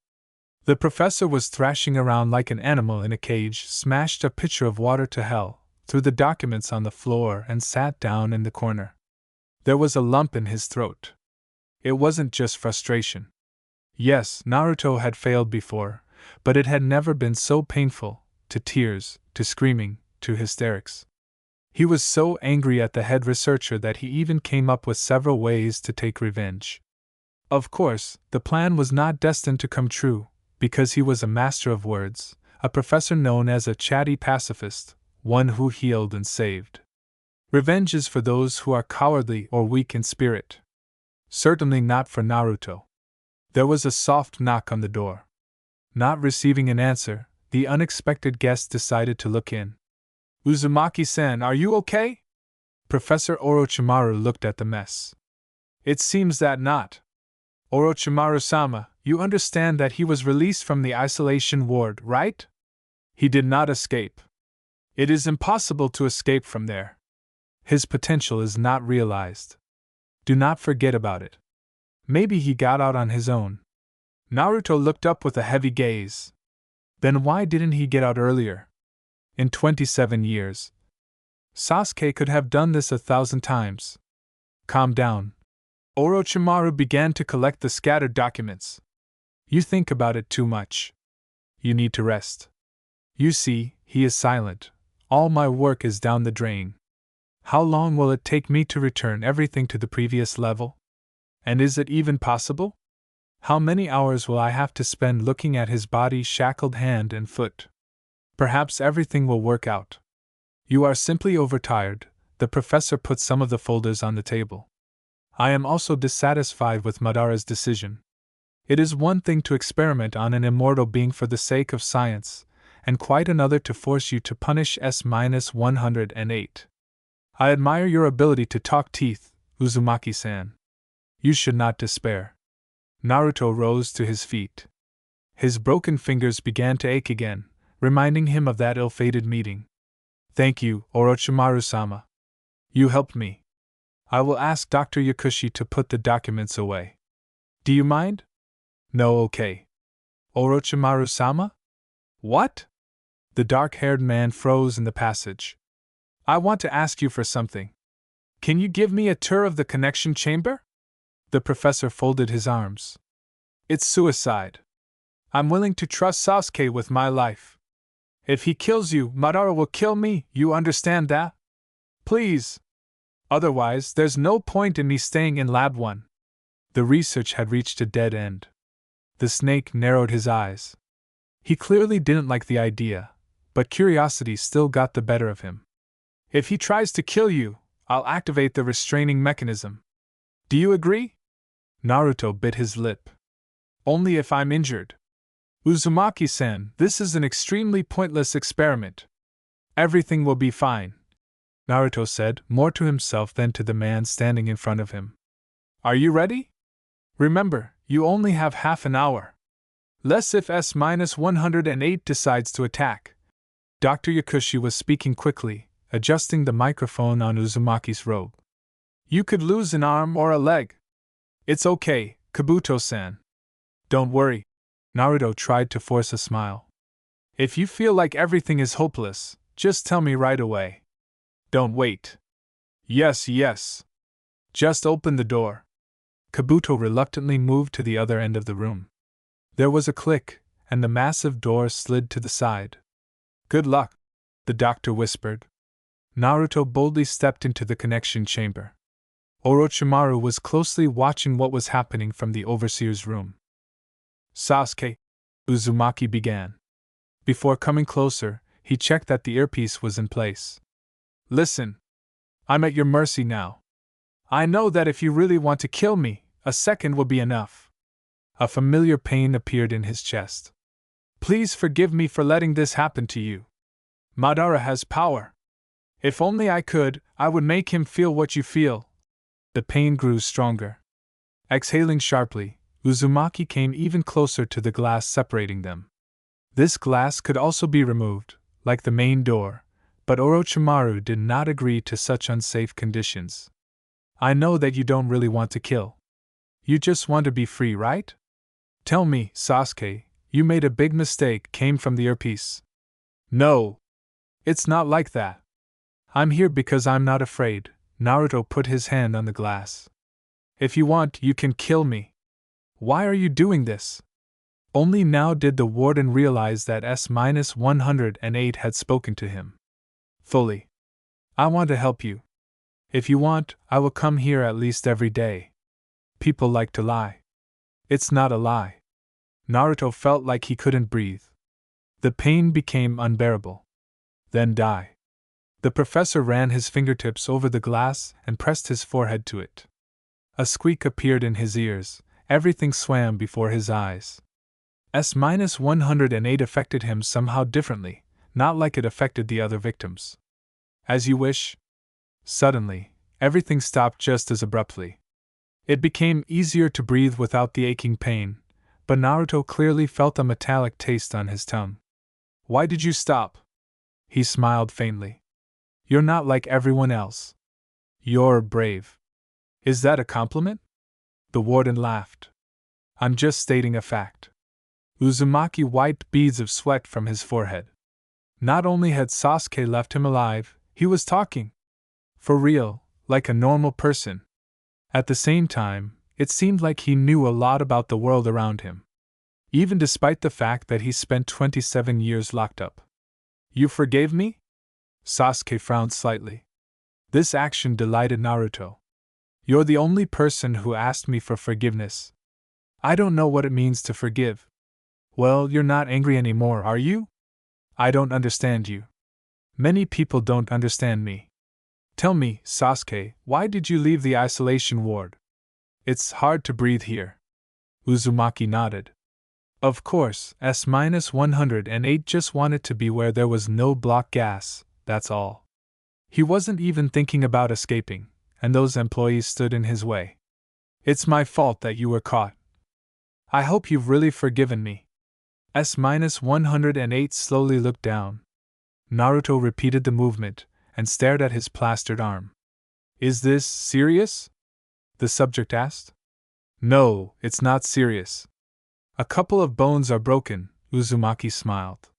The professor was thrashing around like an animal in a cage, smashed a pitcher of water to hell, threw the documents on the floor, and sat down in the corner. There was a lump in his throat. It wasn't just frustration. Yes, Naruto had failed before, but it had never been so painful, to tears, to screaming, to hysterics. He was so angry at the head researcher that he even came up with several ways to take revenge. Of course, the plan was not destined to come true, because he was a master of words, a professor known as a chatty pacifist, one who healed and saved. Revenge is for those who are cowardly or weak in spirit. Certainly not for Naruto. There was a soft knock on the door. Not receiving an answer, the unexpected guest decided to look in. Uzumaki-san, are you okay? Professor Orochimaru looked at the mess. It seems that not. Orochimaru-sama, you understand that he was released from the isolation ward, right? He did not escape. It is impossible to escape from there. His potential is not realized. Do not forget about it. Maybe he got out on his own. Naruto looked up with a heavy gaze. Then why didn't he get out earlier? In 27 years. Sasuke could have done this 1,000 times. Calm down. Orochimaru began to collect the scattered documents. You think about it too much. You need to rest. You see, he is silent. All my work is down the drain. How long will it take me to return everything to the previous level? And is it even possible? How many hours will I have to spend looking at his body shackled hand and foot? Perhaps everything will work out. You are simply overtired. The professor put some of the folders on the table. I am also dissatisfied with Madara's decision. It is one thing to experiment on an immortal being for the sake of science, and quite another to force you to punish S-108. I admire your ability to talk teeth, Uzumaki-san. You should not despair. Naruto rose to his feet. His broken fingers began to ache again, reminding him of that ill-fated meeting. Thank you, Orochimaru-sama. You helped me. I will ask Dr. Yakushi to put the documents away. Do you mind? No, okay. Orochimaru-sama? What? The dark-haired man froze in the passage. I want to ask you for something. Can you give me a tour of the connection chamber? The professor folded his arms. It's suicide. I'm willing to trust Sasuke with my life. If he kills you, Madara will kill me, you understand that? Please. Otherwise, there's no point in me staying in Lab 1. The research had reached a dead end. The snake narrowed his eyes. He clearly didn't like the idea, but curiosity still got the better of him. If he tries to kill you, I'll activate the restraining mechanism. Do you agree? Naruto bit his lip. Only if I'm injured. Uzumaki-san, this is an extremely pointless experiment. Everything will be fine, Naruto said, more to himself than to the man standing in front of him. Are you ready? Remember, you only have half an hour. Less if S-108 decides to attack. Dr. Yakushi was speaking quickly, adjusting the microphone on Uzumaki's robe. You could lose an arm or a leg. It's okay, Kabuto-san. Don't worry. Naruto tried to force a smile. If you feel like everything is hopeless, just tell me right away. Don't wait. Yes. Just open the door. Kabuto reluctantly moved to the other end of the room. There was a click, and the massive door slid to the side. Good luck, the doctor whispered. Naruto boldly stepped into the connection chamber. Orochimaru was closely watching what was happening from the overseer's room. Sasuke, Uzumaki began. Before coming closer, he checked that the earpiece was in place. Listen. I'm at your mercy now. I know that if you really want to kill me, a second will be enough. A familiar pain appeared in his chest. Please forgive me for letting this happen to you. Madara has power. If only I could, I would make him feel what you feel. The pain grew stronger. Exhaling sharply, Uzumaki came even closer to the glass separating them. This glass could also be removed, like the main door, but Orochimaru did not agree to such unsafe conditions. I know that you don't really want to kill. You just want to be free, right? Tell me, Sasuke, you made a big mistake came from the earpiece. No. It's not like that. I'm here because I'm not afraid. Naruto put his hand on the glass. If you want, you can kill me. Why are you doing this? Only now did the warden realize that S-108 had spoken to him. Fully. I want to help you. If you want, I will come here at least every day. People like to lie. It's not a lie. Naruto felt like he couldn't breathe. The pain became unbearable. Then die. The professor ran his fingertips over the glass and pressed his forehead to it. A squeak appeared in his ears, everything swam before his eyes. S-108 affected him somehow differently, not like it affected the other victims. As you wish. Suddenly, everything stopped just as abruptly. It became easier to breathe without the aching pain, but Naruto clearly felt a metallic taste on his tongue. Why did you stop? He smiled faintly. You're not like everyone else. You're brave. Is that a compliment? The warden laughed. I'm just stating a fact. Uzumaki wiped beads of sweat from his forehead. Not only had Sasuke left him alive, he was talking. For real, like a normal person. At the same time, it seemed like he knew a lot about the world around him. Even despite the fact that he spent 27 years locked up. You forgave me? Sasuke frowned slightly. This action delighted Naruto. You're the only person who asked me for forgiveness. I don't know what it means to forgive. Well, you're not angry anymore, are you? I don't understand you. Many people don't understand me. Tell me, Sasuke, why did you leave the isolation ward? It's hard to breathe here. Uzumaki nodded. Of course, S-108 just wanted to be where there was no block gas, that's all. He wasn't even thinking about escaping, and those employees stood in his way. It's my fault that you were caught. I hope you've really forgiven me. S-108 slowly looked down. Naruto repeated the movement and stared at his plastered arm. Is this serious? The subject asked. No, it's not serious. A couple of bones are broken, Uzumaki smiled.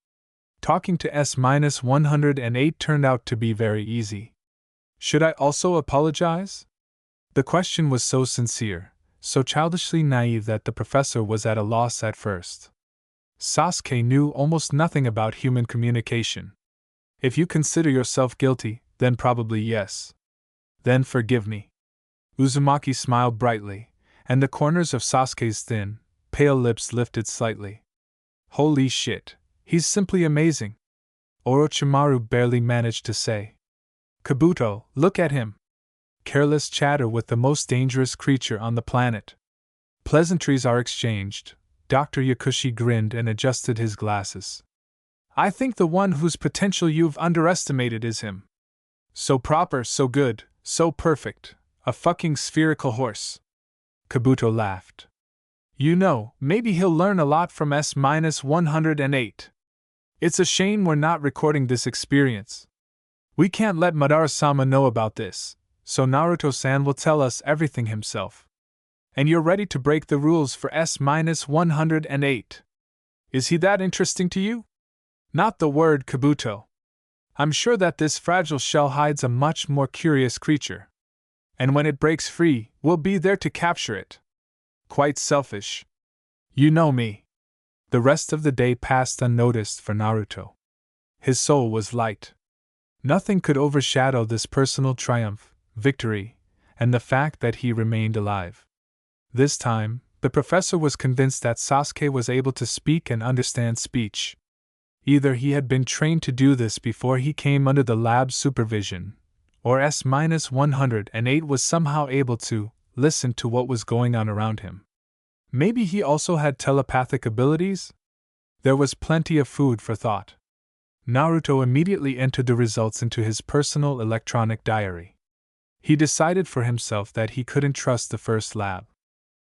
Talking to S-108 turned out to be very easy. Should I also apologize? The question was so sincere, so childishly naive that the professor was at a loss at first. Sasuke knew almost nothing about human communication. If you consider yourself guilty, then probably yes. Then forgive me. Uzumaki smiled brightly, and the corners of Sasuke's thin, pale lips lifted slightly. Holy shit, he's simply amazing. Orochimaru barely managed to say. Kabuto, look at him. Careless chatter with the most dangerous creature on the planet. Pleasantries are exchanged. Dr. Yakushi grinned and adjusted his glasses. I think the one whose potential you've underestimated is him. So proper, so good, so perfect. A fucking spherical horse. Kabuto laughed. You know, maybe he'll learn a lot from S-108. It's a shame we're not recording this experience. We can't let Madara-sama know about this, so Naruto-san will tell us everything himself. And you're ready to break the rules for S-108. Is he that interesting to you? Not the word, Kabuto. I'm sure that this fragile shell hides a much more curious creature. And when it breaks free, we'll be there to capture it. Quite selfish. You know me. The rest of the day passed unnoticed for Naruto. His soul was light. Nothing could overshadow this personal triumph, victory, and the fact that he remained alive. This time, the professor was convinced that Sasuke was able to speak and understand speech. Either he had been trained to do this before he came under the lab's supervision, or S-108 was somehow able to listen to what was going on around him. Maybe he also had telepathic abilities? There was plenty of food for thought. Naruto immediately entered the results into his personal electronic diary. He decided for himself that he couldn't trust the first lab.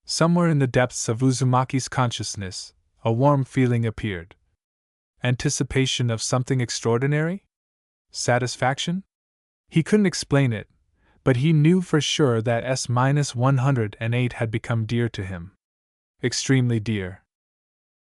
Somewhere in the depths of Uzumaki's consciousness, a warm feeling appeared. Anticipation of something extraordinary? Satisfaction? He couldn't explain it, but he knew for sure that S-108 had become dear to him. Extremely dear.